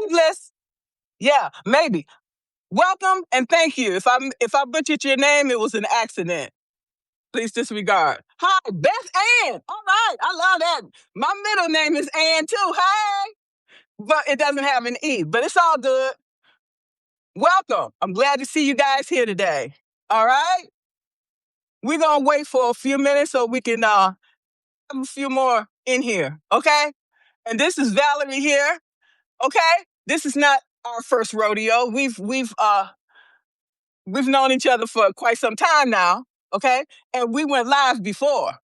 Let's, yeah, maybe. Welcome and thank you. If I butchered your name, it was an accident. Please disregard. Hi, Beth Ann. All right, I love that. My middle name is Ann too. Hey, but it doesn't have an E. But it's all good. Welcome. I'm glad to see you guys here today. All right, we're gonna wait for a few minutes so we can have a few more in here. Okay, and this is Valerie here. Okay, this is not our first rodeo. We've known each other for quite some time now, okay? And we went live before.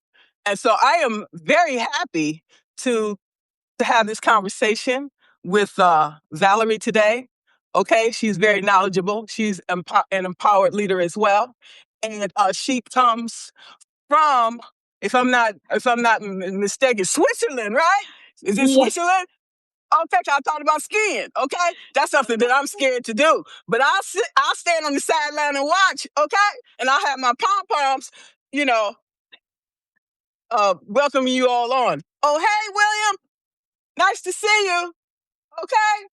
And so I am very happy to have this conversation with Valerie today. Okay, she's very knowledgeable. She's an empowered leader as well, and she comes from, if I'm not mistaken, Switzerland, right? Is it Switzerland? Okay, I thought about skiing. Okay, that's something that I'm scared to do. But I'll stand on the sideline and watch. Okay, and I'll have my pom poms, you know, welcoming you all on. Oh, hey, William, nice to see you. Okay,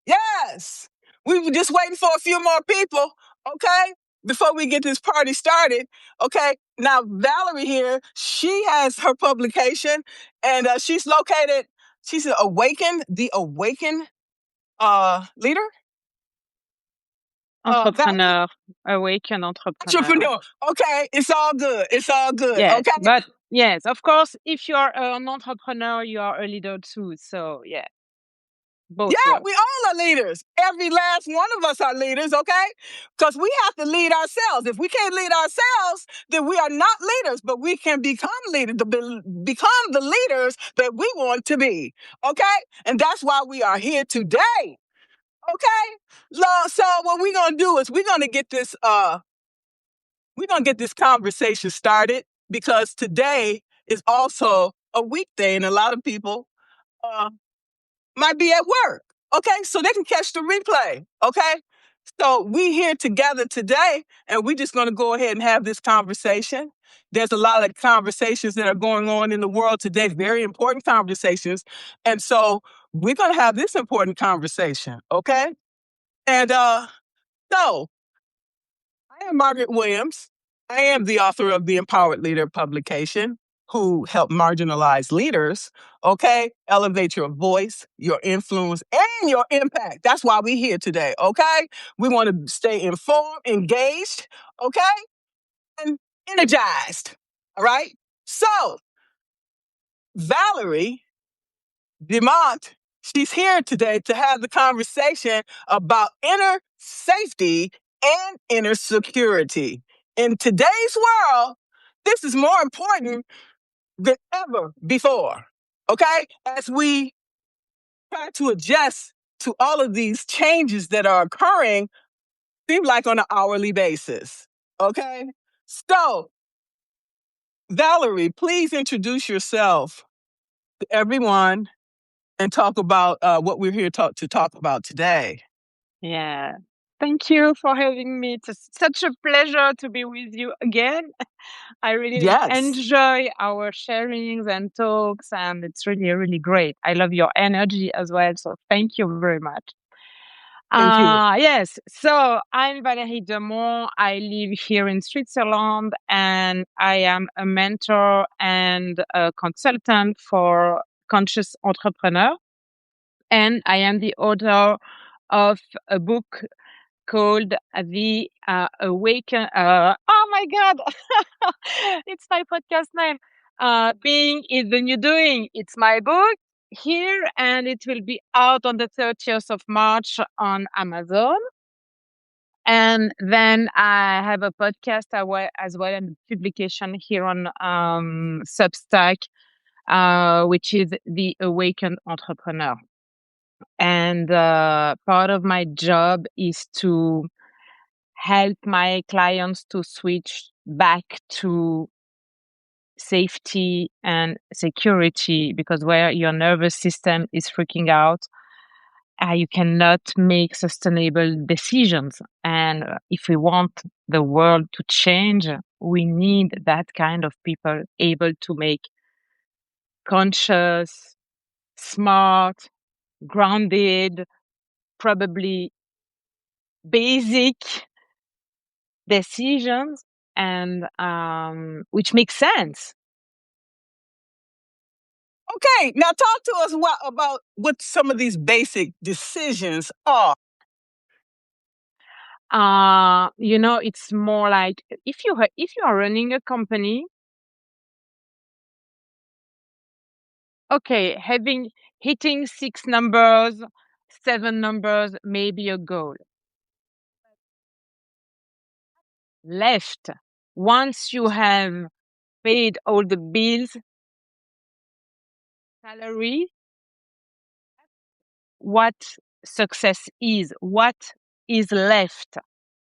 yes, we were just waiting for a few more people. Okay, before we get this party started. Okay, now Valerie here, she has her publication, and she's located. She's the Awaken leader? Entrepreneur, awakened entrepreneur. Entrepreneur. Okay, it's all good. It's all good. Yes, Okay. but yes, of course, if you are an entrepreneur, you are a leader too. So yeah, both. Yeah, work. we all are leaders. Every last one of us are leaders, okay? Because we have to lead ourselves. If we can't lead ourselves, then we are not leaders, but we can become leaders, become the leaders that we want to be, okay? And that's why we are here today. Okay? So what we're gonna do is we're gonna get this conversation started, because today is also a weekday and a lot of people might be at work. Okay, so they can catch the replay. Okay, so we here together today, and we're just gonna go ahead and have this conversation. There's a lot of conversations that are going on in the world today, very important conversations, and so we're gonna have this important conversation. Okay, and so I am Margaret Williams. I am the author of the Empowered Leader publication, who help marginalized leaders, okay, elevate your voice, your influence, and your impact. That's why we're here today, okay? We want to stay informed, engaged, okay, and energized, all right? So, Valerie Demont, she's here today to have the conversation about inner safety and inner security. In today's world, this is more important than ever before, okay? As we try to adjust to all of these changes that are occurring, seem like on an hourly basis, okay? So, Valerie, please introduce yourself to everyone and talk about what we're here to talk about today. Yeah. Thank you for having me. It's such a pleasure to be with you again. I really enjoy our sharings and talks, and it's really, really great. I love your energy as well. So thank you very much. Thank you. Yes. So I'm Valerie Demont. I live here in Switzerland, and I am a mentor and a consultant for conscious entrepreneur. And I am the author of a book called The Awaken. Oh my God, it's my podcast name. Being is the New Doing. It's my book here, and it will be out on the 30th of March on Amazon. And then I have a podcast as well, and publication here on Substack, which is The Awakened Entrepreneur. And part of my job is to help my clients to switch back to safety and security, because where your nervous system is freaking out, you cannot make sustainable decisions. And if we want the world to change, we need that kind of people able to make conscious, smart, grounded, probably basic decisions, and which makes sense. Okay, now talk to us about what some of these basic decisions are. It's more like if you are running a company, okay, hitting 6 numbers, 7 numbers may be a goal. Left, once you have paid all the bills, salary, what success is, what is left.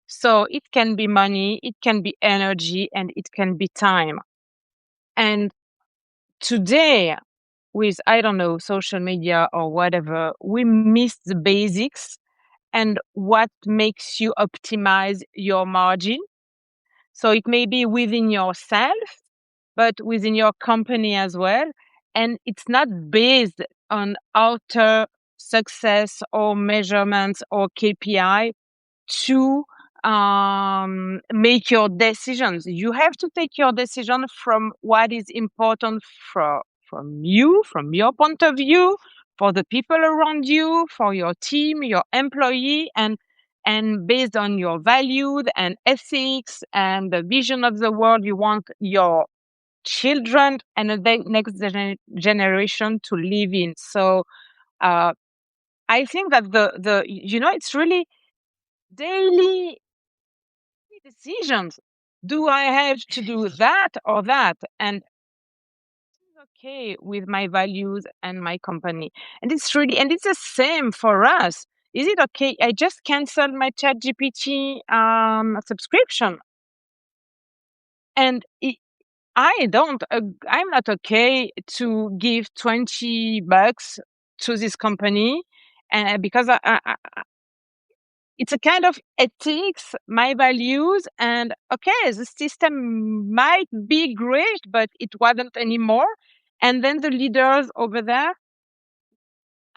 So it can be money, it can be energy, and it can be time. And today, with, I don't know, social media or whatever, we miss the basics and what makes you optimize your margin. So it may be within yourself, but within your company as well. And it's not based on outer success or measurements or KPI to make your decisions. You have to take your decision from what is important from you, from your point of view, for the people around you, for your team, your employee, and based on your values and ethics and the vision of the world you want your children and the next generation to live in. So I think that it's really daily decisions. Do I have to do that or that? And it's okay with my values and my company. And it's the same for us. Is it okay? I just canceled my ChatGPT subscription, and I'm not okay to give $20 to this company, and because it's a kind of ethics, my values, and okay, the system might be great, but it wasn't anymore. And then the leaders over there,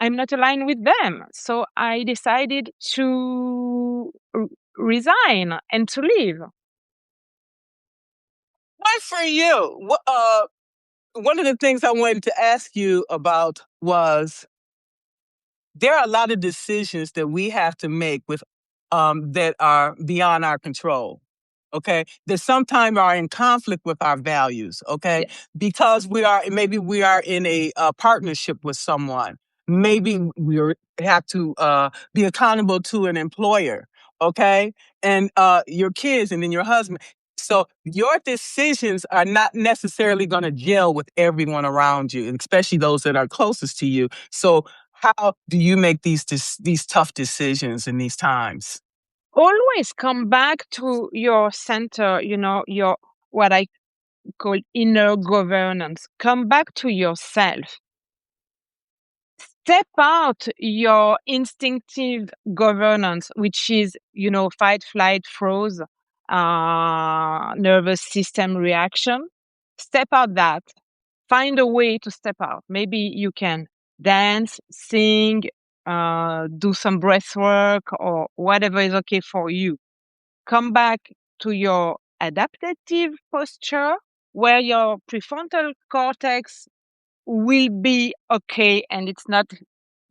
I'm not aligned with them. So I decided to resign and to leave. Why for you? One of the things I wanted to ask you about was there are a lot of decisions that we have to make with that are beyond our control. Okay, that sometimes are in conflict with our values. Okay, because maybe we are in a partnership with someone. Maybe have to be accountable to an employer. Okay, and your kids, and then your husband. So your decisions are not necessarily going to gel with everyone around you, and especially those that are closest to you. So how do you make these tough decisions in these times? Always come back to your center, your what I call inner governance. Come back to yourself. Step out your instinctive governance, which is, fight, flight, froze, nervous system reaction. Step out that. Find a way to step out. Maybe you can dance, sing, do some breath work, or whatever is okay for you. Come back to your adaptive posture where your prefrontal cortex will be okay and it's not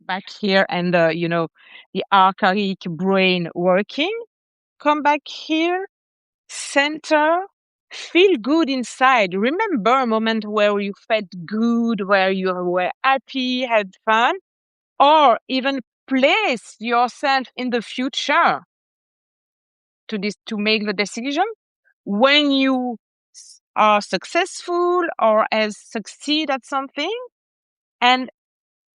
back here and the archaic brain working. Come back here, center, feel good inside. Remember a moment where you felt good, where you were happy, had fun, or even place yourself in the future to make the decision when you are successful or as succeed at something, and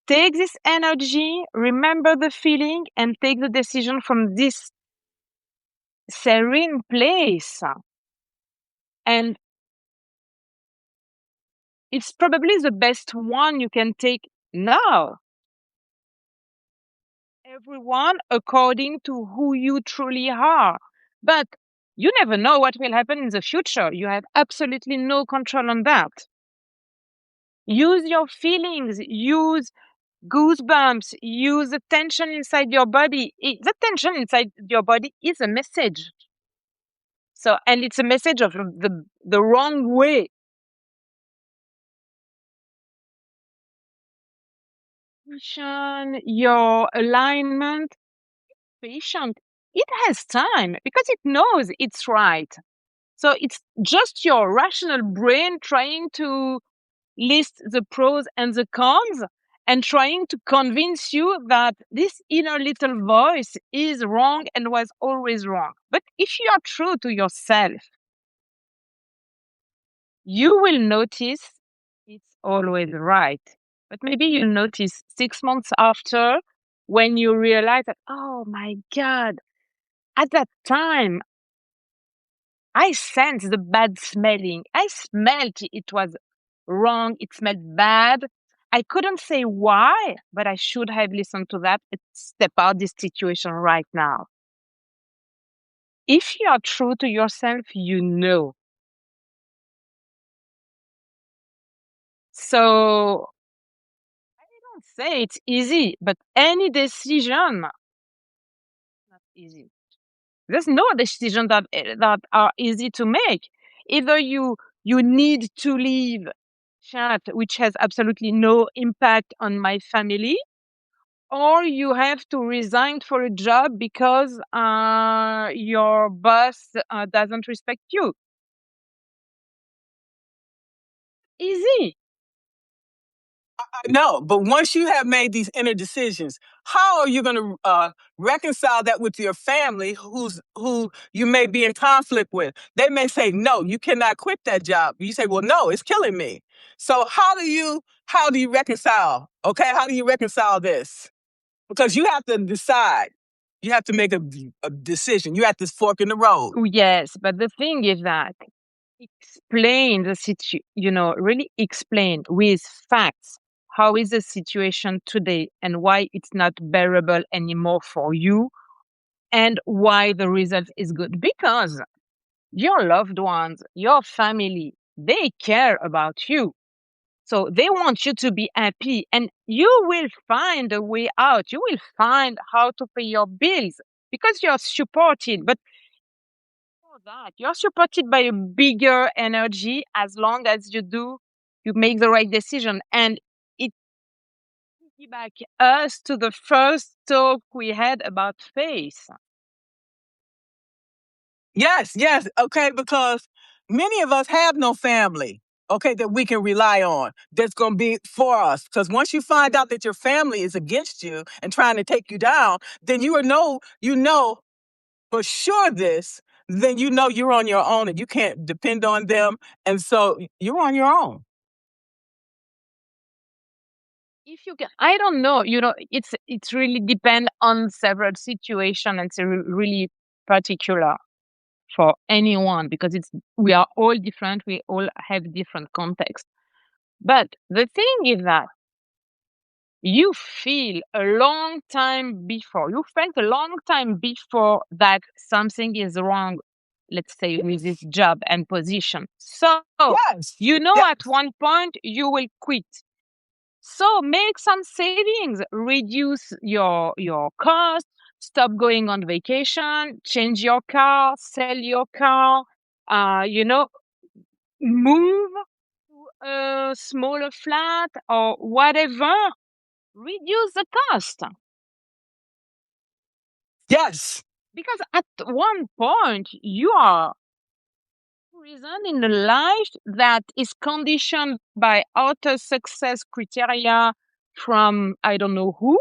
take this energy, remember the feeling, and take the decision from this serene place. And it's probably the best one you can take now. Everyone according to who you truly are. But you never know what will happen in the future. You have absolutely no control on that. Use your feelings, use goosebumps, use the tension inside your body. The tension inside your body is a message. So, and it's a message of the wrong way. Your alignment, patient, it has time because it knows it's right. So it's just your rational brain trying to list the pros and the cons and trying to convince you that this inner little voice is wrong and was always wrong. But if you are true to yourself, you will notice it's always right. But maybe you'll notice 6 months after when you realize that, oh my God, at that time, I sensed the bad smelling. I smelled it was wrong. It smelled bad. I couldn't say why, but I should have listened to that and step out this situation right now. If you are true to yourself, you know. So I don't say it's easy, but any decision not easy. There's no decision that are easy to make. Either you need to leave chat, which has absolutely no impact on my family, or you have to resign for a job because your boss doesn't respect you. Easy. No, but once you have made these inner decisions, how are you going to reconcile that with your family, who you may be in conflict with? They may say, "No, you cannot quit that job." You say, "Well, no, it's killing me." So how do you reconcile? Okay, how do you reconcile this? Because you have to decide. You have to make a decision. You have to fork in the road. Yes, but the thing is that explain the really explain with facts how is the situation today and why it's not bearable anymore for you and why the result is good. Because your loved ones, your family, they care about you. So they want you to be happy and you will find a way out. You will find how to pay your bills because you're supported. But for that, you're supported by a bigger energy as long as you make the right decision. And it back us to the first talk we had about faith. Yes, yes. Okay, because many of us have no family, okay, that we can rely on that's going to be for us. Because once you find out that your family is against you and trying to take you down, then you know for sure this, then you know you're on your own and you can't depend on them. And so you're on your own. If you can, I don't know, it's really depend on several situation and it's really particular for anyone because we are all different, we all have different context. But the thing is that you feel a long time before you felt a long time before that something is wrong, let's say with this job and position. So Yes. at one point you will quit. So make some savings, reduce your cost, stop going on vacation, change your car, sell your car, move to a smaller flat or whatever. Reduce the cost. Yes. Because at one point you are reason in a life that is conditioned by outer success criteria from I don't know who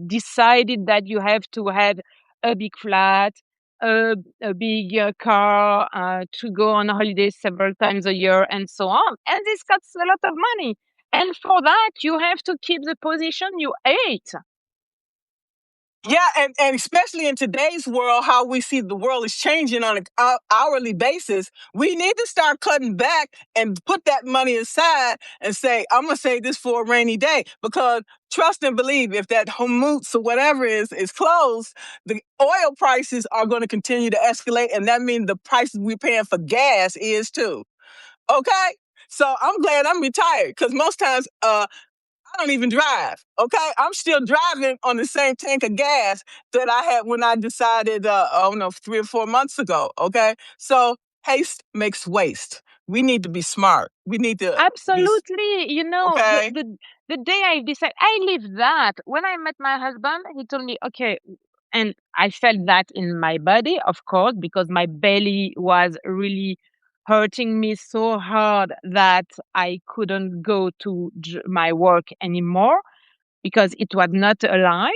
decided that you have to have a big flat, a big car, to go on holidays several times a year, and so on. And this costs a lot of money. And for that, you have to keep the position you ate. Yeah, and especially in today's world, how we see the world is changing on an hourly basis, we need to start cutting back and put that money aside and say, I'm going to save this for a rainy day. Because trust and believe, if that hummus or whatever is closed, the oil prices are going to continue to escalate. And that means the prices we're paying for gas is too. Okay? So I'm glad I'm retired because most times, don't even drive. Okay, I'm still driving on the same tank of gas that I had when I decided, 3 or 4 months ago. Okay, so haste makes waste. We need to be smart. We need to be Absolutely. okay. The day I decided, I live that. When I met my husband, he told me, okay, and I felt that in my body, of course, because my belly was really hurting me so hard that I couldn't go to my work anymore because it was not aligned.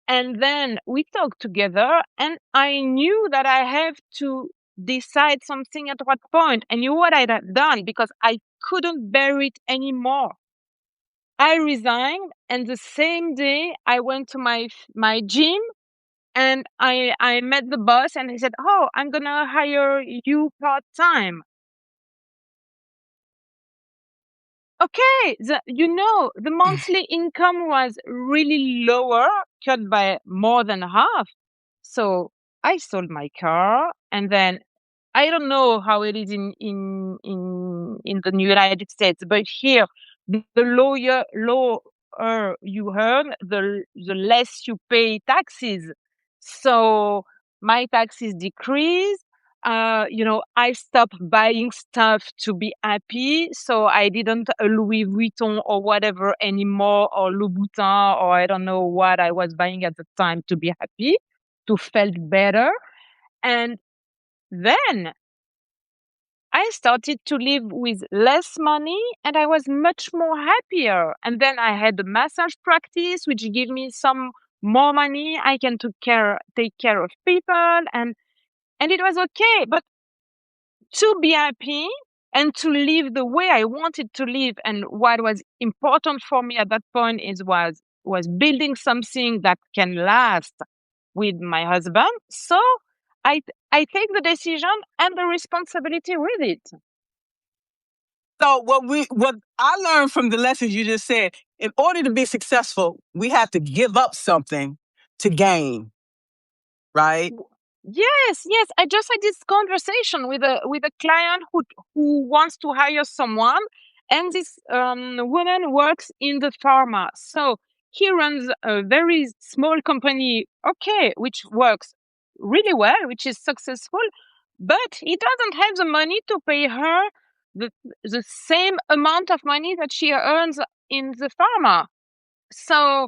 And then we talked together, and I knew that I have to decide something at what point. I knew what I'd have done because I couldn't bear it anymore. I resigned, and the same day I went to my gym, and I met the boss, and he said, "Oh, I'm gonna hire you part time." Okay, the monthly income was really lower, cut by more than half. So I sold my car, and then I don't know how it is in the United States, but here the lower you earn, the less you pay taxes. So my taxes decrease. I stopped buying stuff to be happy, so I didn't Louis Vuitton or whatever anymore, or Louboutin, or I don't know what I was buying at the time to be happy, to felt better. And then I started to live with less money, and I was much more happier. And then I had a massage practice, which gave me some more money. I can take care of people, and it was okay. But to be happy and to live the way I wanted to live, and what was important for me at that point was building something that can last with my husband. So I I take the decision and the responsibility with it. So what I learned from the lessons you just said, in order to be successful, we have to give up something to gain, right? Yes, yes. I just had this conversation with a client who wants to hire someone, and this woman works in the pharma. So he runs a very small company, okay, which works really well, which is successful, but he doesn't have the money to pay her the the same amount of money that she earns in the pharma. So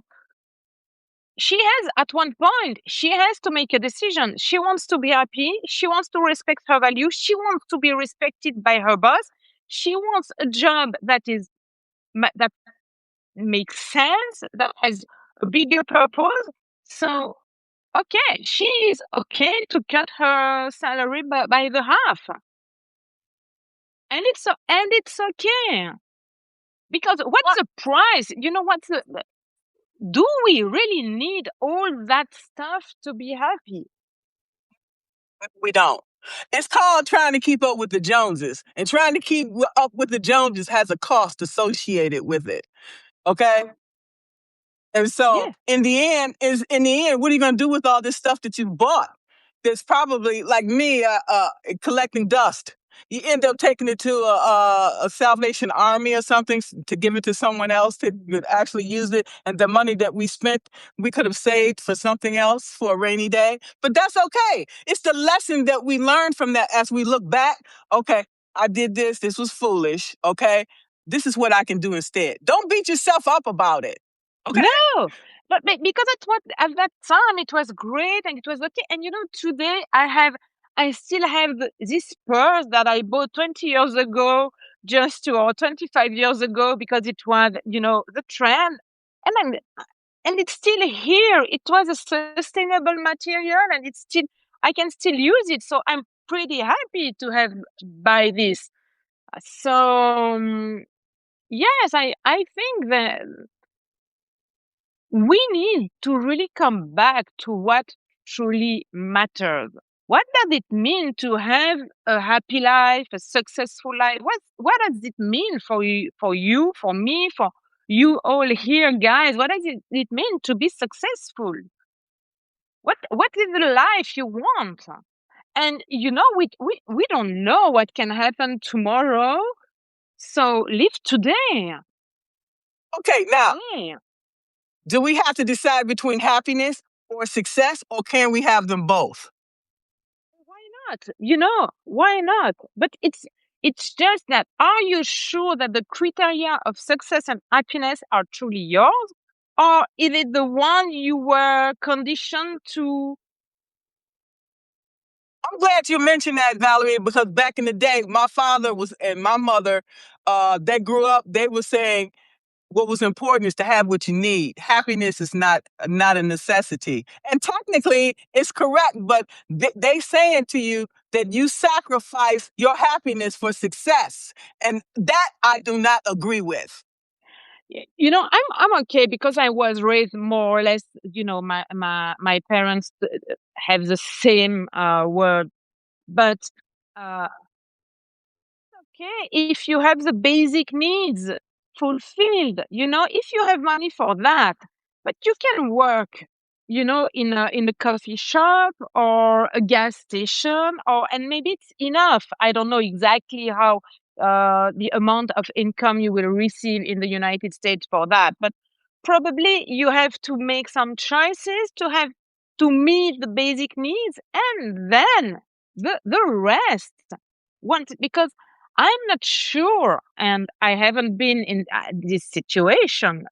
at one point, she has to make a decision. She wants to be happy. She wants to respect her value. She wants to be respected by her boss. She wants a job that makes sense, that has a bigger purpose. So, okay, she is okay to cut her salary by the half, and it's okay, because what's the price? What's do we really need all that stuff to be happy? We don't. It's called trying to keep up with the Joneses, and trying to keep up with the Joneses has a cost associated with it. Okay. And so Yeah. in the end, what are you going to do with all this stuff that you bought? That's probably like me, collecting dust. You end up taking it to a Salvation Army or something to give it to someone else that could actually use it. And the money that we spent, we could have saved for something else for a rainy day. But that's okay. It's the lesson that we learn from that as we look back. Okay, I did this. This was foolish. Okay, this is what I can do instead. Don't beat yourself up about it. Okay. No, but because at that time it was great and it was okay. And today I still have this purse that I bought 20 years ago, or 25 years ago, because it was the trend, and it's still here. It was a sustainable material, and I can still use it. So I'm pretty happy to have buy this. So yes, I think that we need to really come back to what truly matters. What does it mean to have a happy life, a successful life? What does it mean for you, for me, for you all here, guys? What does it mean to be successful? What is the life you want? And we don't know what can happen tomorrow. So live today. Okay, now, Yeah. do we have to decide between happiness or success, or can we have them both? Why not? Why not? But it's just that, are you sure that the criteria of success and happiness are truly yours? Or is it the one you were conditioned to? I'm glad you mentioned that, Valerie, because back in the day, my father was and my mother, they grew up. They were saying what was important is to have what you need. Happiness is not a necessity, and technically, it's correct. But they saying to you that you sacrifice your happiness for success, and that I do not agree with. I'm okay because I was raised more or less. My parents have the same word, but uh, okay, if you have the basic needs fulfilled, if you have money for that, but you can work, in a coffee shop or a gas station, and maybe it's enough. I don't know exactly how the amount of income you will receive in the United States for that, but probably you have to make some choices to meet the basic needs, and then the rest. Because I'm not sure, and I haven't been in this situation,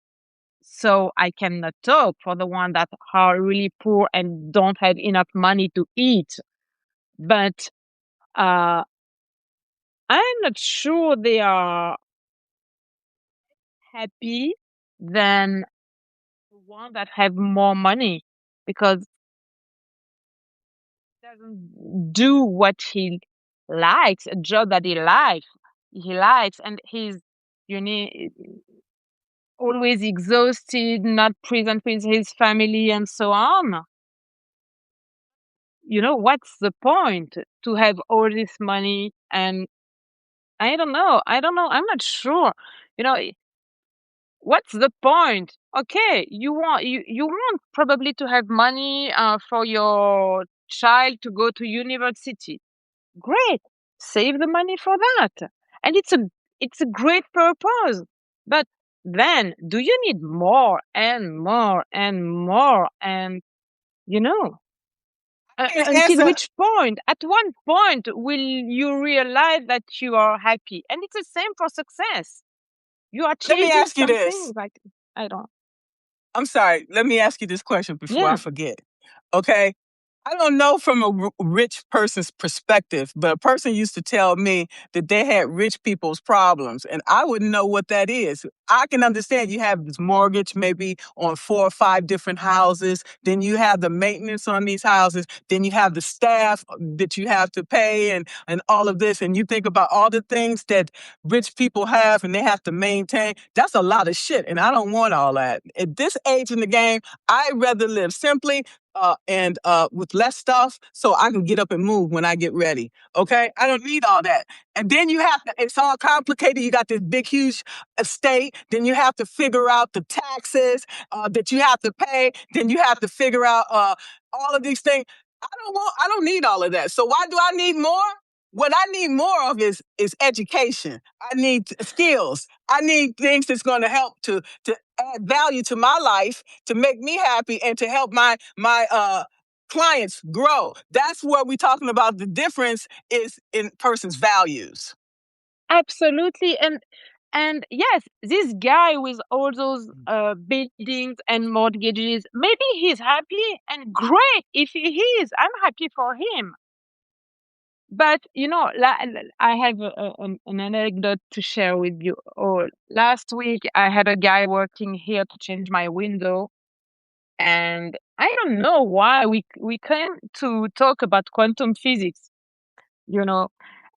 so I cannot talk for the one that are really poor and don't have enough money to eat. But uh, I'm not sure they are happy than the one that have more money, because he doesn't do what he likes, a job that he likes, and he's you know always exhausted, not present with his family, and so on. What's the point to have all this money? And I don't know. I don't know. I'm not sure. You know, what's the point? Okay, you want probably to have money for your child to go to university. Great. Save the money for that. And it's a great purpose. But then do you need more and more and more? And you know, Can't until answer. which point? At one point will you realize that you are happy? And it's the same for success. You are Let me chasing ask you something this. like, I don't. I'm sorry. Let me ask you this question before I Yeah. forget. Okay. I don't know from a rich person's perspective, but a person used to tell me that they had rich people's problems, and I wouldn't know what that is. I can understand you have this mortgage maybe on 4 or 5 different houses, then you have the maintenance on these houses, then you have the staff that you have to pay, and all of this, and you think about all the things that rich people have and they have to maintain. That's a lot of shit, and I don't want all that. At this age in the game, I'd rather live simply and with less stuff so I can get up and move when I get ready. Okay? I don't need all that. And then it's all complicated. You got this big, huge estate. Then you have to figure out the taxes that you have to pay. Then you have to figure out all of these things. I don't need all of that. So why do I need more? What I need more of is education. I need skills. I need things that's going to help to add value to my life, to make me happy, and to help my clients grow. That's what we're talking about. The difference is in person's values. Absolutely. And yes, this guy with all those buildings and mortgages, maybe he's happy, and great if he is. I'm happy for him. But I have an anecdote to share with you. Oh, last week I had a guy working here to change my window, and I don't know why we came to talk about quantum physics, you know,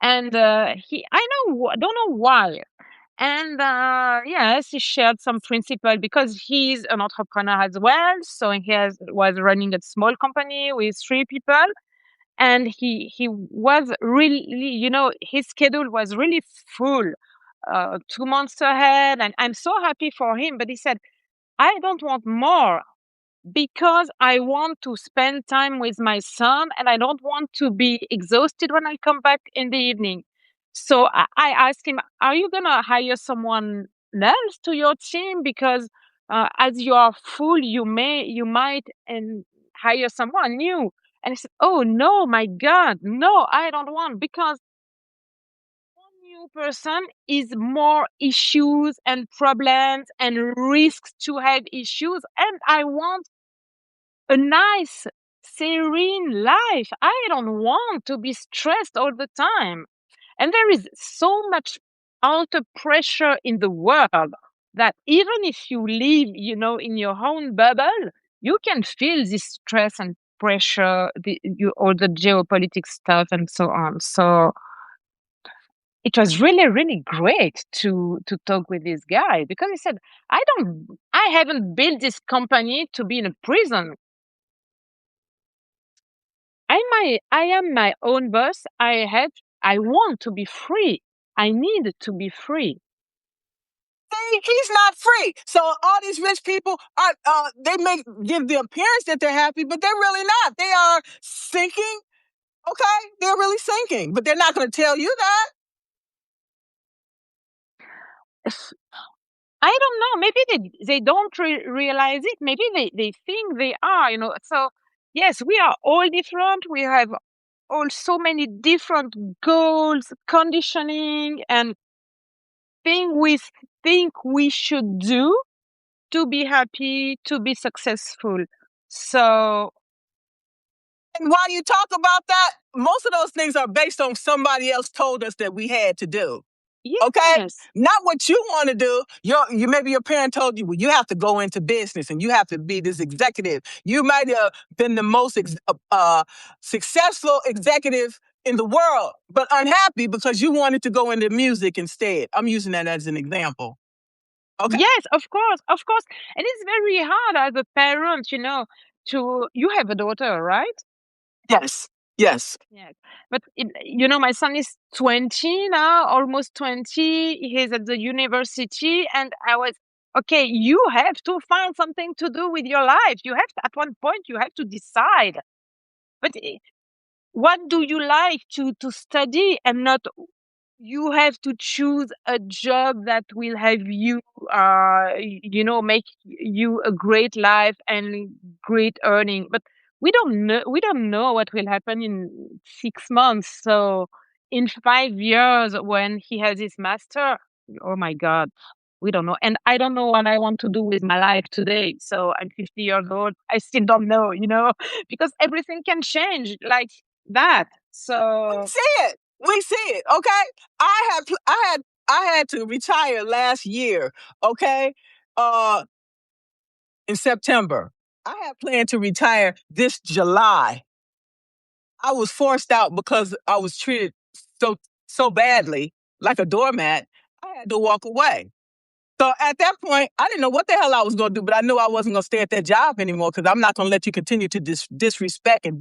and he I don't know why. And yes, he shared some principle because he's an entrepreneur as well. So was running a small company with 3 people, and he was really, his schedule was really full, 2 months ahead, and I'm so happy for him. But he said, I don't want more, because I want to spend time with my son, and I don't want to be exhausted when I come back in the evening. So I asked him, are you gonna hire someone else to your team because as you are full, you might and hire someone new. And I said, oh no, my God, no, I don't want because one new person is more issues and problems and risks to have issues. And I want a nice, serene life. I don't want to be stressed all the time. And there is so much outer pressure in the world that even if you live, in your own bubble, you can feel this stress and pressure, all the geopolitics stuff and so on. So it was really, really great to talk with this guy because he said, I haven't built this company to be in a prison. I am my own boss. I want to be free. I need to be free. He's not free. So all these rich people are they may give the appearance that they're happy, but they're really not. They are sinking. Okay, they're really sinking, but they're not going to tell you that. I don't know. Maybe they don't realize it. Maybe they think they are, So yes, we are all different. We have all so many different goals, conditioning, and things we think we should do to be happy, to be successful. So, And while you talk about that, most of those things are based on somebody else told us that we had to do. Okay, yes, not what you want to do. Maybe your parent told you, well, you have to go into business and you have to be this executive. You might have been the most successful executive in the world, but unhappy because you wanted to go into music instead. I'm using that as an example. Okay. yes, of course, of course. And it's very hard as a parent, you have a daughter, right? Yes. Yes. Yes. But, my son is 20 now, almost 20. He's at the university. And I was, okay, you have to find something to do with your life. At one point, you have to decide. But what do you like to study and not you have to choose a job that will have you make you a great life and great earning, but we don't know what will happen in 6 months. So in 5 years when he has his master, oh my God, we don't know. And I don't know what I want to do with my life today. So I'm 50 years old, I still don't know, because everything can change like that. We So see it. We see it. Okay. I had to retire last year. Okay. In September. I had planned to retire this July. I was forced out because I was treated so badly, like a doormat. I had to walk away. So at that point, I didn't know what the hell I was going to do, but I knew I wasn't going to stay at that job anymore because I'm not going to let you continue to disrespect and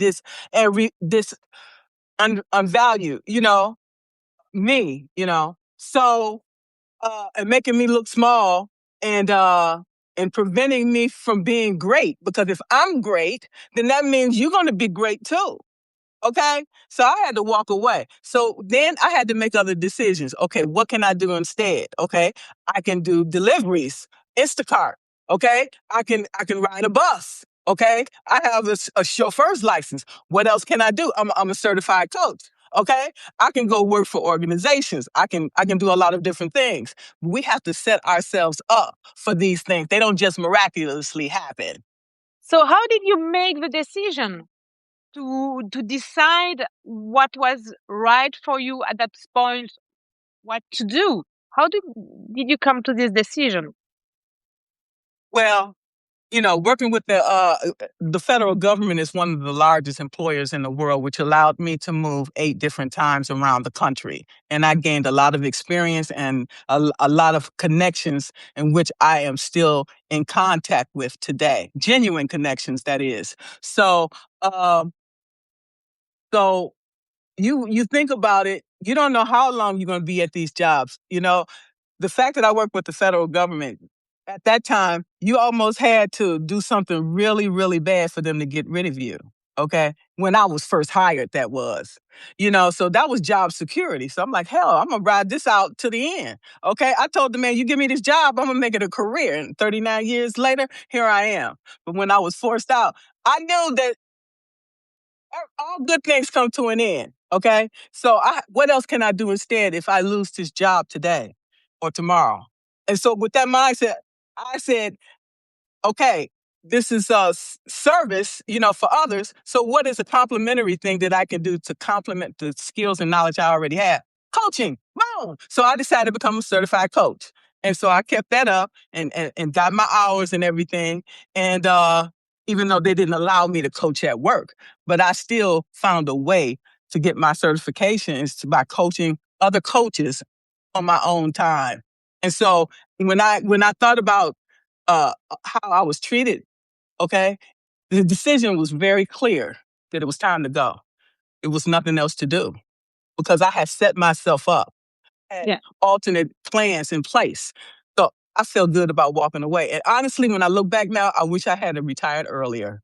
unvalue, me, So and making me look small and preventing me from being great. Because if I'm great, then that means you're going to be great too. Okay. So I had to walk away. So then I had to make other decisions. Okay. What can I do instead? Okay. I can do deliveries, Instacart. Okay. I can ride a bus. Okay. I have a chauffeur's license. What else can I do? I'm a certified coach. Okay. I can go work for organizations. I can do a lot of different things. We have to set ourselves up for these things. They don't just miraculously happen. So how did you make the decision to decide what was right for you at that point, what to do? How did you come to this decision? Well, working with the federal government is one of the largest employers in the world, which allowed me to move 8 different times around the country. And I gained a lot of experience and a lot of connections in which I am still in contact with today. Genuine connections, that is. So, um, so you think about it, you don't know how long you're going to be at these jobs. The fact that I work with the federal government, at that time, you almost had to do something really, really bad for them to get rid of you. Okay. When I was first hired, that was, so that was job security. So I'm like, hell, I'm going to ride this out to the end. Okay. I told the man, you give me this job, I'm going to make it a career. And 39 years later, here I am. But when I was forced out, I knew that all good things come to an end. Okay. So what else can I do instead if I lose this job today or tomorrow? And so with that mindset, I said, okay, this is a service, for others. So what is a complimentary thing that I can do to complement the skills and knowledge I already have? Coaching. Boom. So I decided to become a certified coach. And so I kept that up and got my hours and everything. And even though they didn't allow me to coach at work, but I still found a way to get my certifications by coaching other coaches on my own time. And so when I thought about how I was treated, okay, the decision was very clear that it was time to go. It was nothing else to do because I had set myself up, had Yeah. alternate plans in place. So I felt good about walking away. And honestly, when I look back now, I wish I had retired earlier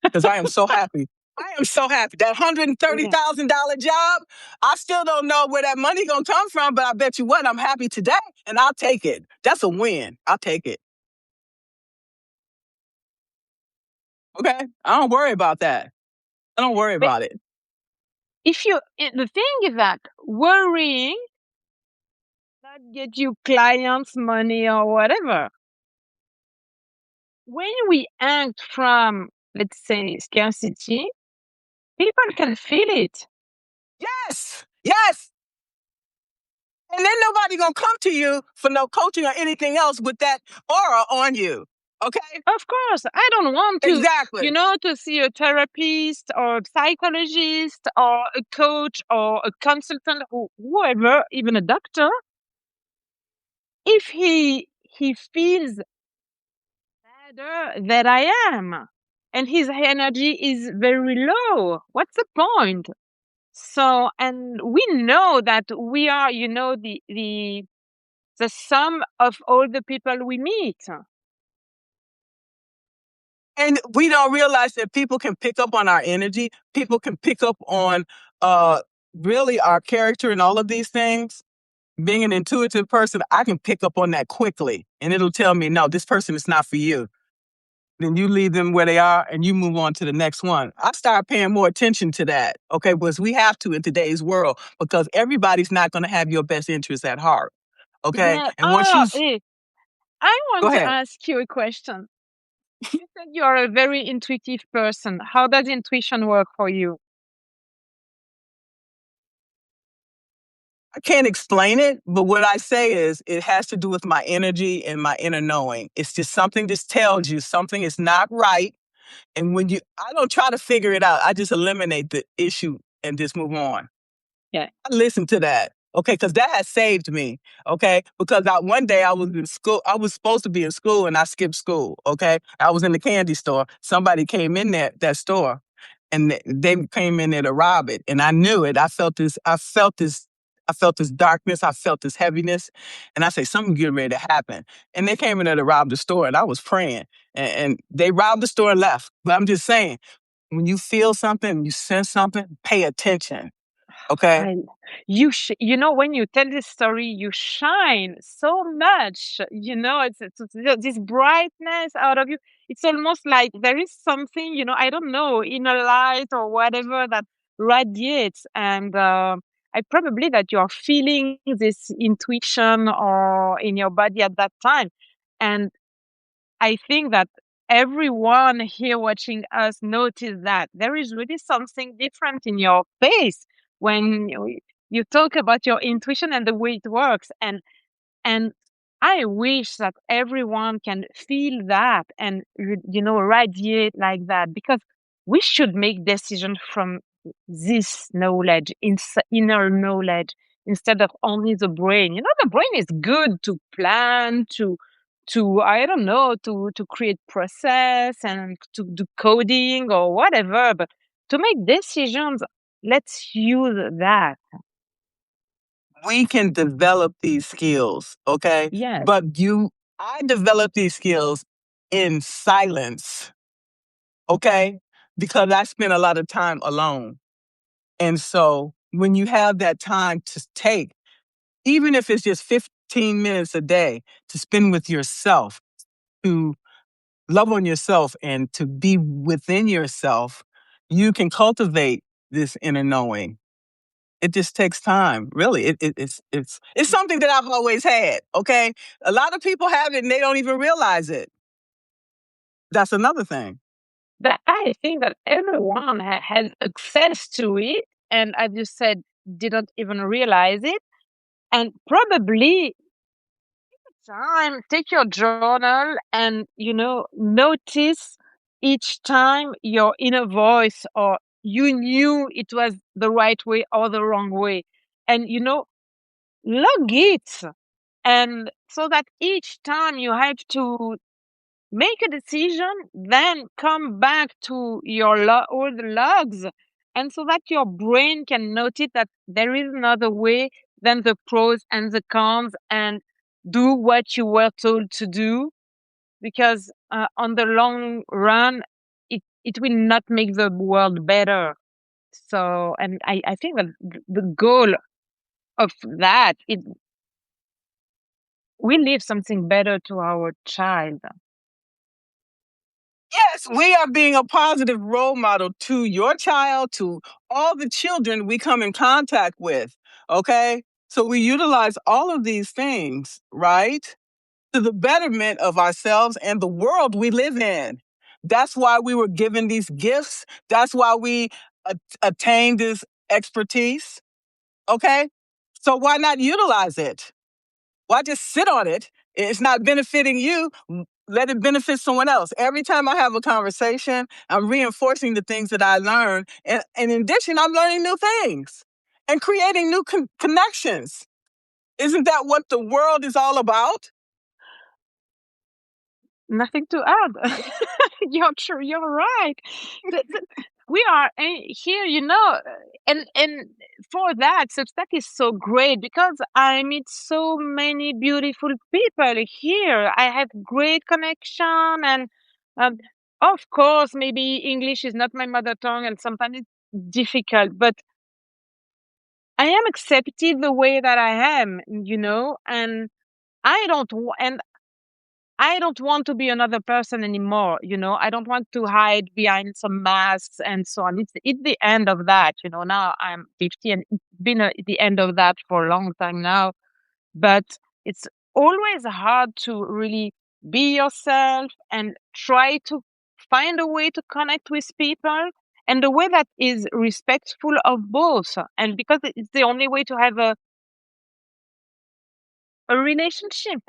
because I am so happy. I am so happy. That Yeah. $130,000 job, I still don't know where that money gonna come from, but I bet you what, I'm happy today and I'll take it. That's a win. I'll take it. Okay? I don't worry about that. I don't worry But about it. the thing is that worrying not get you clients, money, or whatever. When we act from, let's say, scarcity, people can feel it. Yes. Yes. And then nobody gonna come to you for no coaching or anything else with that aura on you. Okay? Of course, I don't want Exactly. to see a therapist or a psychologist or a coach or a consultant or whoever, even a doctor, if he feels better than I am and his energy is very low. What's the point? So, and we know that we are, the sum of all the people we meet. And we don't realize that people can pick up on our energy. People can pick up on really our character and all of these things. Being an intuitive person, I can pick up on that quickly. And it'll tell me, no, this person is not for you. Then you leave them where they are and you move on to the next one. I start paying more attention to that, okay? Because we have to in today's world because everybody's not going to have your best interests at heart, okay? Yeah. And once you I go want to ahead, ask you a question. You said you are a very intuitive person. How does intuition work for you? I can't explain it, but what I say is it has to do with my energy and my inner knowing. It's just something that tells you something is not right. And I don't try to figure it out. I just eliminate the issue and just move on. Yeah. I listen to that. Okay, because that has saved me. Okay, because one day I was in school. I was supposed to be in school, and I skipped school. Okay, I was in the candy store. Somebody came in that store, and they came in there to rob it, and I knew it. I felt this. I felt this. I felt this darkness. I felt this heaviness, and I say something getting ready to happen. And they came in there to rob the store, and I was praying, and they robbed the store and left. But I'm just saying, when you feel something, you sense something, pay attention. Okay. I, when you tell this story, you shine so much. It's this brightness out of you. It's almost like there is something, I don't know, inner light or whatever that radiates. And I probably that you're feeling this intuition or in your body at that time. And I think that everyone here watching us notice that there is really something different in your face when you talk about your intuition and the way it works. And I wish that everyone can feel that and radiate like that because we should make decisions from this knowledge, inner knowledge, instead of only the brain. The brain is good to plan, to I don't know, to create process and to do coding or whatever, but to make decisions, let's use that. We can develop these skills, okay? Yes. But I develop these skills in silence, okay? because I spend a lot of time alone. And so when you have that time to take, even if it's just 15 minutes a day to spend with yourself, to love on yourself and to be within yourself, you can cultivate this inner knowing. It just takes time, really. It's something that I've always had. Okay, a lot of people have it and they don't even realize it. That's another thing. But I think that everyone has access to it, and as you said, didn't even realize it. And probably time, take your journal and, notice each time your inner voice or you knew it was the right way or the wrong way. And, log it. And so that each time you have to make a decision, then come back to your old logs, and so that your brain can notice that there is another way than the pros and the cons, and do what you were told to do, because on the long run, it will not make the world better. So, and I think that the goal of that is we leave something better to our child. Yes, we are being a positive role model to your child, to all the children we come in contact with. Okay. So we utilize all of these things, right? To the betterment of ourselves and the world we live in. That's why we were given these gifts. That's why we attained this expertise. Okay. So why not utilize it? Why just sit on it? It's not benefiting you. Let it benefit someone else. Every time I have a conversation, I'm reinforcing the things that I learned. And in addition, I'm learning new things and creating new connections. Isn't that what the world is all about? Nothing to add. You're true. You're right. We are here, and for that, Substack is so great because I meet so many beautiful people here. I have great connection, and um, of course, maybe English is not my mother tongue, and sometimes it's difficult, but I am accepted the way that I am, and and I don't want to be another person anymore. I don't want to hide behind some masks and so on. It's the end of that. Now I'm 50 and it's been the end of that for a long time now. But it's always hard to really be yourself and try to find a way to connect with people, and the way that is respectful of both. And because it's the only way to have a relationship.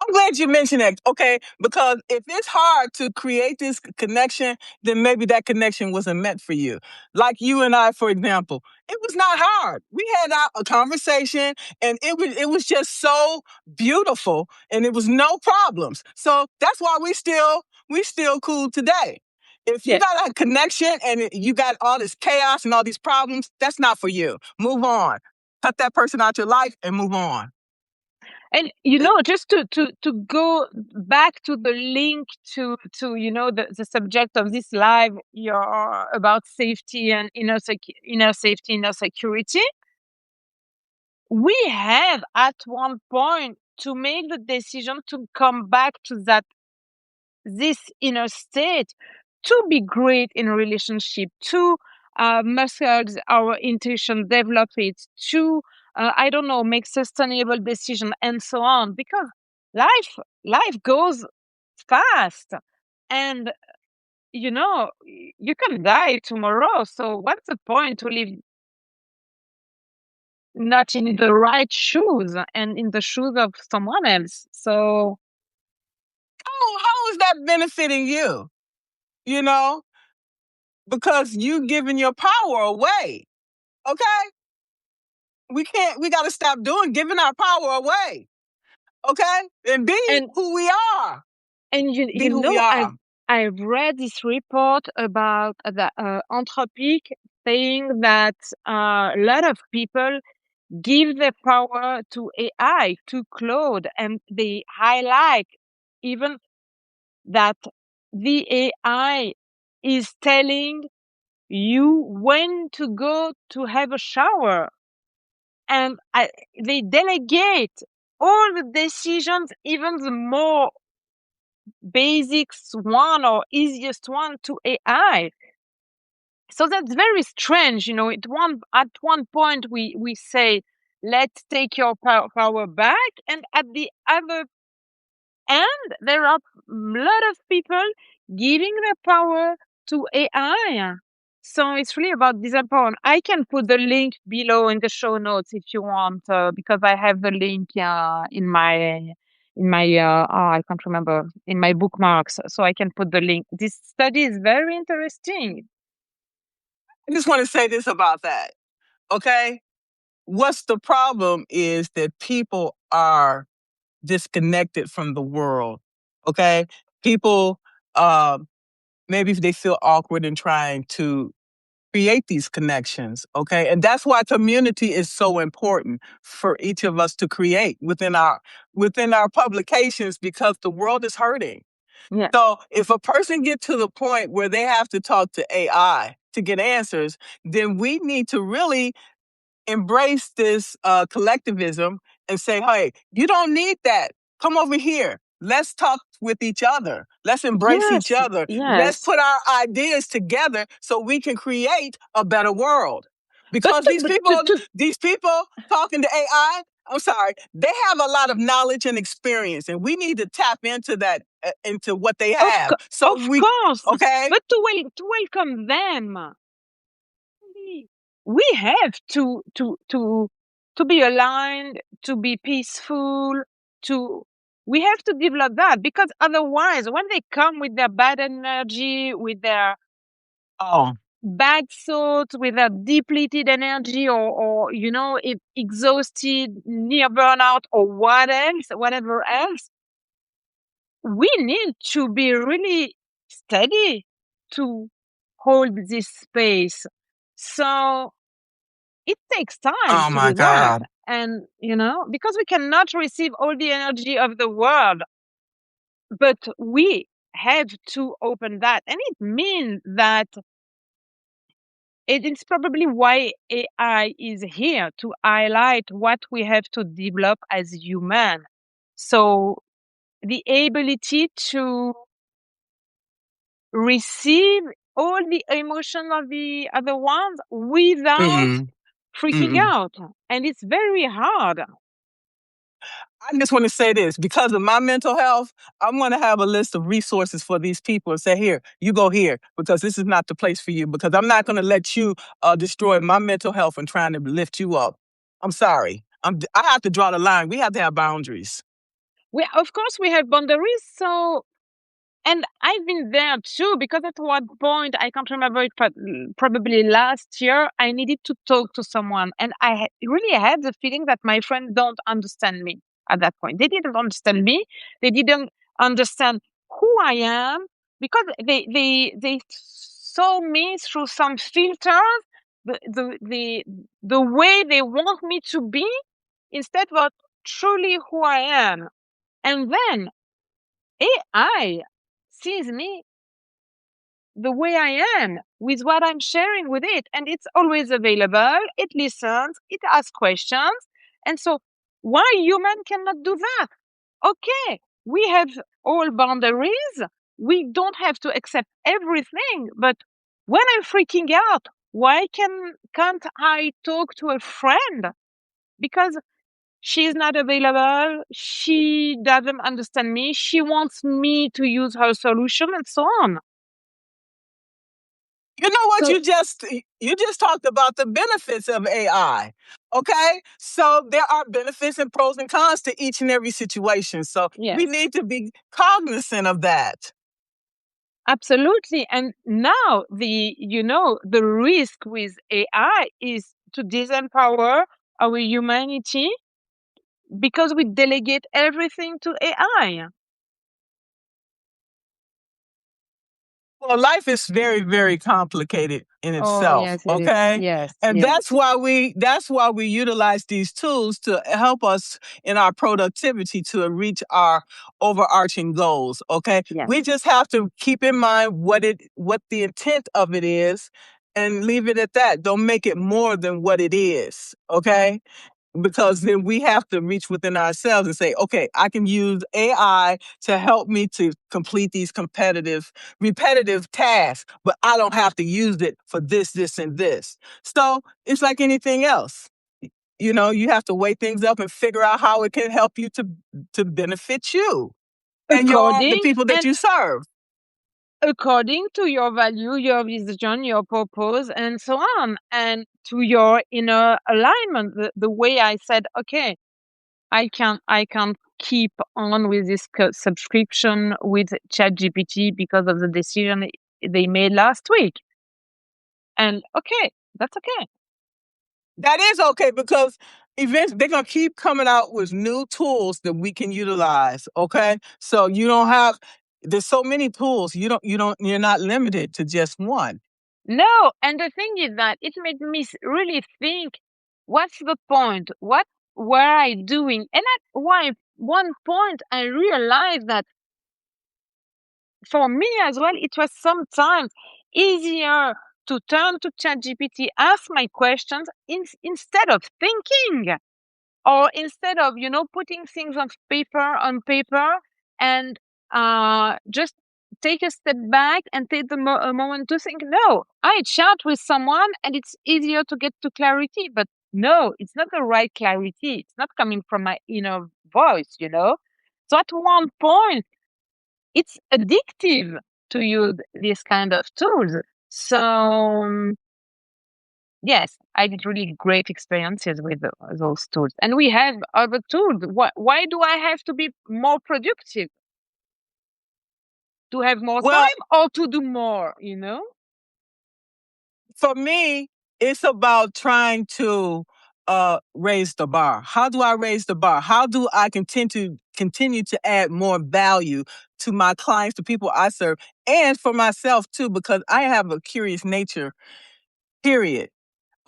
I'm glad you mentioned that, okay? Because if it's hard to create this connection, then maybe that connection wasn't meant for you. Like you and I, for example, it was not hard. We had a conversation, and it was just so beautiful, and it was no problems. So that's why we still cool today. If you Yeah. got a connection and you got all this chaos and all these problems, that's not for you. Move on. Cut that person out your life and move on. And just to go back to the link to the subject of this live, you're about safety and inner safety, inner security. We have at one point to make the decision to come back to this inner state, to be great in a relationship, to muscles our intuition, develop it, to I don't know, make sustainable decision and so on. Because life goes fast, and you can die tomorrow. So what's the point to live not in the right shoes and in the shoes of someone else? So How is that benefiting you? You know, because you giving your power away. Okay? We got to stop giving our power away. Okay? And be and who we are. And Be who we are. I've read this report about the Anthropic, saying that a lot of people give their power to AI, to Claude, and they highlight even that the AI is telling you when to go to have a shower. And they delegate all the decisions, even the more basics one or easiest one, to AI. So that's very strange. At one point we say, let's take your power back. And at the other end, there are a lot of people giving their power to AI. So it's really about disempowerment. I can put the link below in the show notes if you want, because I have the link I can't remember, in my bookmarks, so I can put the link. This study is very interesting. I just want to say this about that. Okay. What's the problem is that people are disconnected from the world. Okay. People, maybe they feel awkward in trying to create these connections. Okay. And that's why community is so important for each of us to create within our publications, because the world is hurting. Yeah. So if a person gets to the point where they have to talk to AI to get answers, then we need to really embrace this collectivism and say, hey, you don't need that. Come over here. Let's talk with each other. Let's embrace each other. Let's Yes. put our ideas together so we can create a better world. But Because these people talking to AI, I'm sorry, they have a lot of knowledge and experience, and we need to tap into that, into what they have. So of course, okay. but to welcome them, we have to be aligned, to be peaceful, we have to develop that, because otherwise, when they come with their bad energy, with their bad thoughts, with their depleted energy, or exhausted, near burnout, or whatever else, we need to be really steady to hold this space. So it takes time Oh to my do that. God. And, because we cannot receive all the energy of the world, but we have to open that. And it means that it's probably why AI is here, to highlight what we have to develop as human. So the ability to receive all the emotion of the other ones without freaking out. And it's very hard. I just want to say this, because of my mental health, I'm going to have a list of resources for these people and say, here, you go here, because this is not the place for you, because I'm not going to let you destroy my mental health and trying to lift you up. I'm sorry. I have to draw the line. We have to have boundaries. Of course, we have boundaries. So, and I've been there too, because at one point, I can't remember it, but probably last year, I needed to talk to someone. And I really had the feeling that my friends don't understand me at that point. They didn't understand me. They didn't understand who I am, because they saw me through some filters, the way they want me to be, instead of truly who I am. And then AI sees me the way I am, with what I'm sharing with it. And it's always available. It listens, it asks questions. And so why human cannot do that? Okay, we have all boundaries. We don't have to accept everything. But when I'm freaking out, why can't I talk to a friend? Because she's not available. She doesn't understand me. She wants me to use her solution, and so on. You know what? So, You just talked about the benefits of AI. Okay? So there are benefits and pros and cons to each and every situation. So we yes, need to be cognizant of that. absolutely. And now the risk with AI is to disempower our humanity, because we delegate everything to AI. Well, life is very, very complicated in Oh, itself, yes, it is. okay? Yes, And yes, that's why we utilize these tools to help us in our productivity to reach our overarching goals, okay? yes. We just have to keep in mind what the intent of it is and leave it at that. Don't make it more than what it is, okay? Because then we have to reach within ourselves and say, okay, I can use AI to help me to complete these repetitive tasks, but I don't have to use it for this, and this. So it's like anything else. You have to weigh things up and figure out how it can help you to benefit you and the According people that and you serve. according to your value, your vision, your purpose, and so on, and to your inner alignment. The way I said, okay, I can't keep on with this subscription with ChatGPT because of the decision they made last week. And okay, that's okay. That is okay because eventually they're gonna keep coming out with new tools that we can utilize. Okay, so you don't have. There's so many tools. You're not limited to just one. No, and the thing is that it made me really think, what's the point? What were I doing? And at one point, I realized that for me as well, it was sometimes easier to turn to ChatGPT, ask my questions instead of thinking, or instead of putting things on paper and just take a step back and take a moment to think. No, I chat with someone and it's easier to get to clarity, but no, it's not the right clarity. It's not coming from my inner voice. So at one point, it's addictive to use this kind of tools. So yes, I did really great experiences with those tools. And we have other tools. Why do I have to be more productive? To have more Well, time or to do more? for me, it's about trying to raise the bar. How do I raise the bar? How do I continue to add more value to my clients, to people I serve, and for myself too? Because I have a curious nature. Period.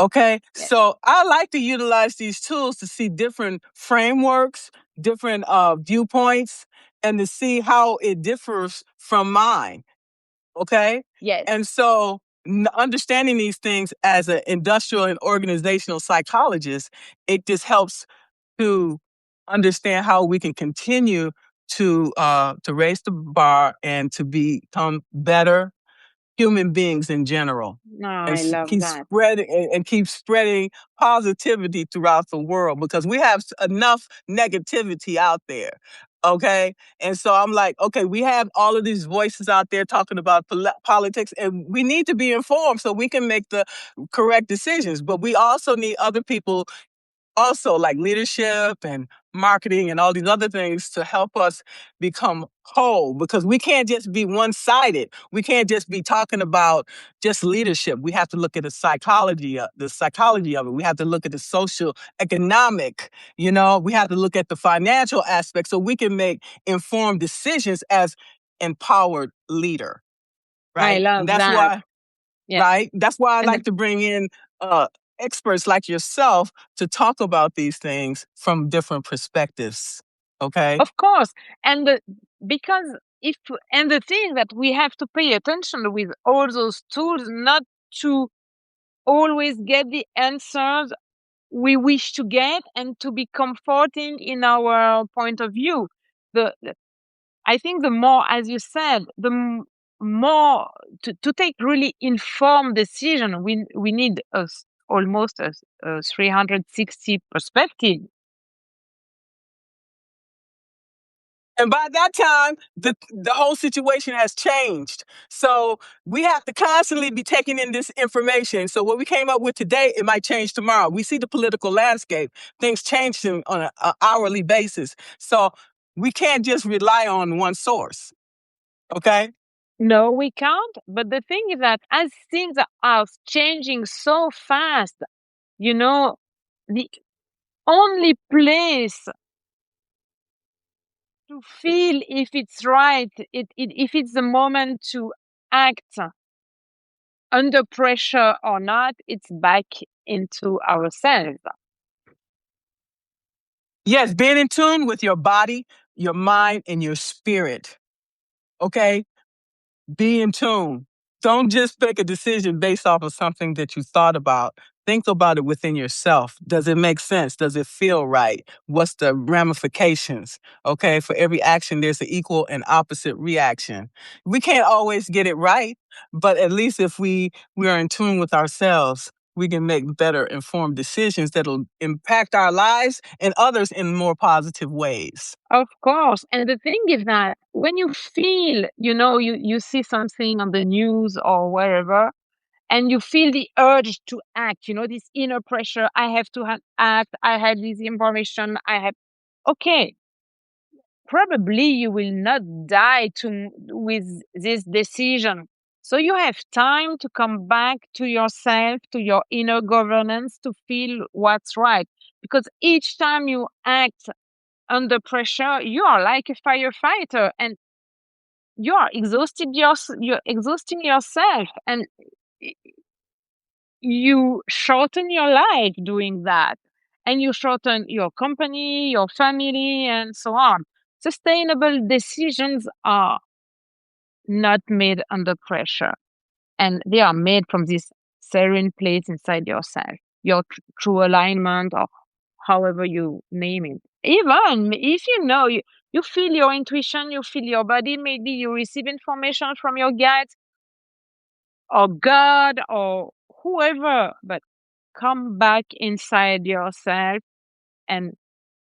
Okay. Yes. So I like to utilize these tools to see different frameworks, different viewpoints, and to see how it differs from mine. Okay. Yes. And so understanding these things as an industrial and organizational psychologist, it just helps to understand how we can continue to raise the bar and to become better human beings in general No, and I love keep that. spreading and keep spreading positivity throughout the world because we have enough negativity out there. Okay. And so I'm like, okay, we have all of these voices out there talking about politics, and we need to be informed so we can make the correct decisions. But we also need other people also like leadership and marketing and all these other things to help us become whole because we can't just be one-sided. We can't just be talking about just leadership. We have to look at the psychology of it. We have to look at the social economic, we have to look at the financial aspect so we can make informed decisions as empowered leader, I right? And love that's that. why Yes. right? That's why I And the, like to bring in experts like yourself to talk about these things from different perspectives. Okay. of course, and because if and the thing that we have to pay attention with all those tools, not to always get the answers we wish to get and to be comforting in our point of view. I think the more, as you said, more to take really informed decision, we need almost a 360 perspective. And by that time, the whole situation has changed. So we have to constantly be taking in this information. So what we came up with today, it might change tomorrow. We see the political landscape. Things change on an hourly basis. So we can't just rely on one source. Okay. No, we can't. But the thing is that as things are changing so fast, the only place to feel if it's right, if it's the moment to act under pressure or not, it's back into ourselves. Yes, being in tune with your body, your mind, and your spirit. Okay? Be in tune. Don't just make a decision based off of something that you thought about. Think about it within yourself. Does it make sense? Does it feel right? What's the ramifications? Okay, for every action, there's an equal and opposite reaction. We can't always get it right, but at least if we are in tune with ourselves, we can make better informed decisions that'll impact our lives and others in more positive ways. Of course. And the thing is that when you feel, you see something on the news or wherever, and you feel the urge to act, this inner pressure, I have to act, I have this information, okay, probably you will not die with this decision. So you have time to come back to yourself, to your inner governance, to feel what's right. Because each time you act under pressure, you are like a firefighter and you're exhausting yourself, and you shorten your life doing that, and you shorten your company, your family, and so on. Sustainable decisions are not made under pressure, and they are made from this serene place inside yourself, your true alignment, or however you name it. Even if you feel your intuition, you feel your body, maybe you receive information from your guides or God or whoever, but come back inside yourself and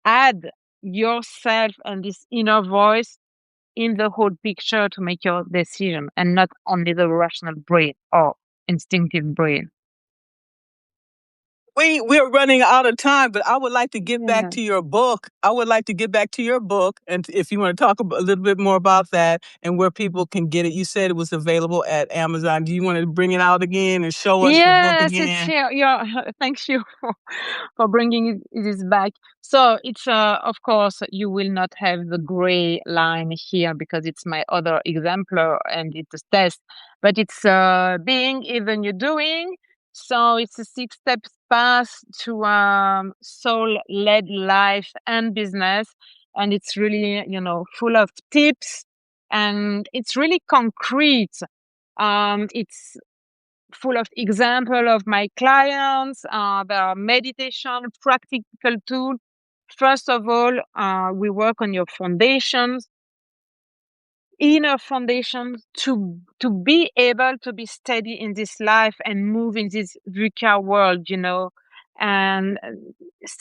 add yourself and this inner voice in the whole picture to make your decision, and not only the rational brain or instinctive brain. We're running out of time, but I would like to get back Yeah. to your book. I would like to get back to your book, and if you want to talk a little bit more about that and where people can get it. You said it was available at Amazon. Do you want to bring it out again and show us the book Yes, it's again? here. Yeah, thank you for bringing this back. So it's of course you will not have the gray line here because it's my other exemplar and it's a test, but it's being even you're doing. So it's a 6 steps path to soul-led life and business, and it's really full of tips, and it's really concrete. It's full of example of my clients. There are meditation, practical tools. First of all, we work on your foundations, inner foundations, to be able to be steady in this life and move in this VUCA world, And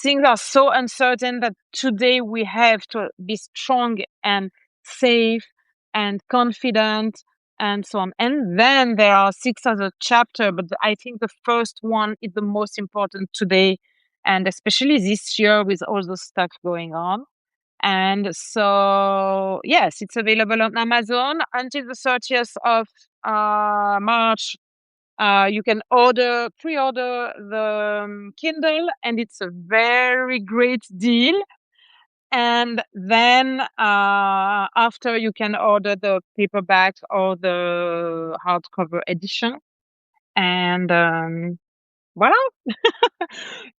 things are so uncertain that today we have to be strong and safe and confident and so on. And then there are 6 other chapters, but I think the first one is the most important today, and especially this year with all the stuff going on. And so, yes, it's available on Amazon until the 30th of March. You can pre-order the Kindle, and it's a very great deal. And then after, you can order the paperback or the hardcover edition. And voila.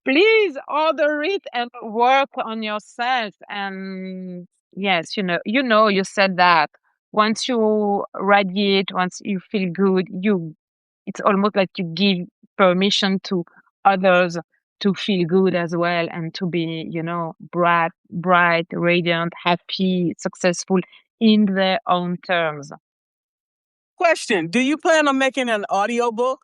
Please order it and work on yourself. And yes, you said that once you radiate, once you feel good, it's almost like you give permission to others to feel good as well, and to be, bright, radiant, happy, successful in their own terms. Question: do you plan on making an audio book?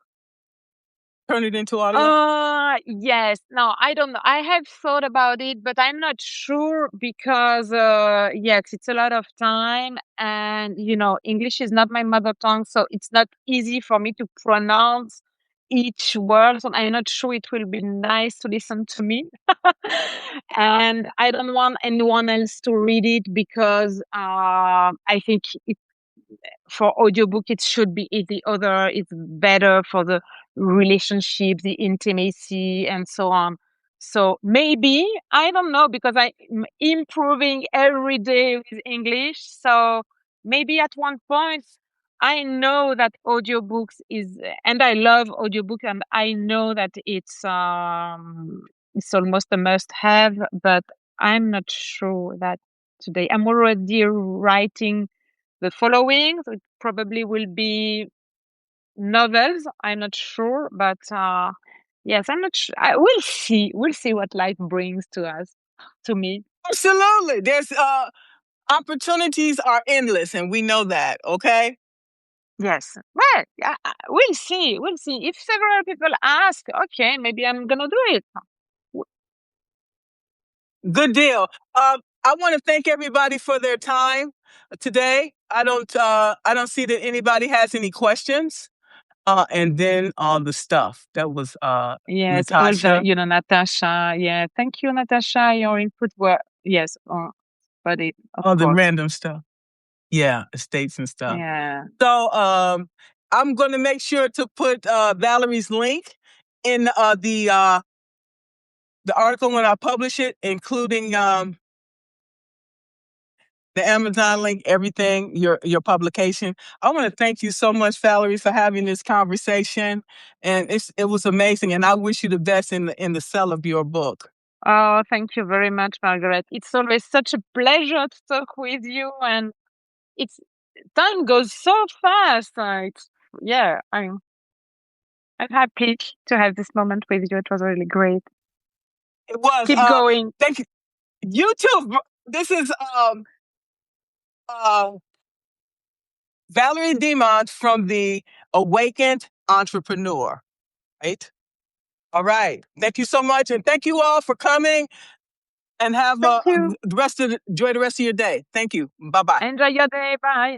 Turn it into audio? Yes. No, I don't know. I have thought about it, but I'm not sure because, yes, it's a lot of time, and, English is not my mother tongue, so it's not easy for me to pronounce each word. So I'm not sure it will be nice to listen to me. And I don't want anyone else to read it because, I think for audiobook it should be the other. It's better for the relationship, the intimacy, and so on. So maybe, I don't know, because I'm improving every day with English, so maybe at one point I know that audiobooks is, and I love audiobooks, and I know that it's almost a must-have, but I'm not sure that today. I'm already writing the following. So it probably will be novels. I'm not sure, but yes, I'm not sure. We'll see. We'll see what life brings to us, to me. Absolutely. There's opportunities are endless, and we know that. Okay. Yes. Well, yeah, we'll see. We'll see. If several people ask, okay, maybe I'm gonna do it. Good deal. I want to thank everybody for their time today. I don't see that anybody has any questions. And then all the stuff that was Yes, all the, Natasha. Natasha. Yeah, thank you, Natasha. Your input were, yes, but it, of All the course. random stuff. Yeah, estates and stuff. Yeah. So I'm going to make sure to put Valerie's link in the article when I publish it, including the Amazon link, everything, your publication. I want to thank you so much, Valerie, for having this conversation, and it was amazing. And I wish you the best in the sale of your book. Oh, thank you very much, Margaret. It's always such a pleasure to talk with you, and it's time goes so fast. Yeah, I'm happy to have this moment with you. It was really great. It was. Keep going. Thank you. You too. This is uh, Valerie Demont from the Awakened Entrepreneur. Right. All right. Thank you so much, and thank you all for coming. And have Thank you. enjoy the rest of your day. Thank you. Bye bye. Enjoy your day. Bye.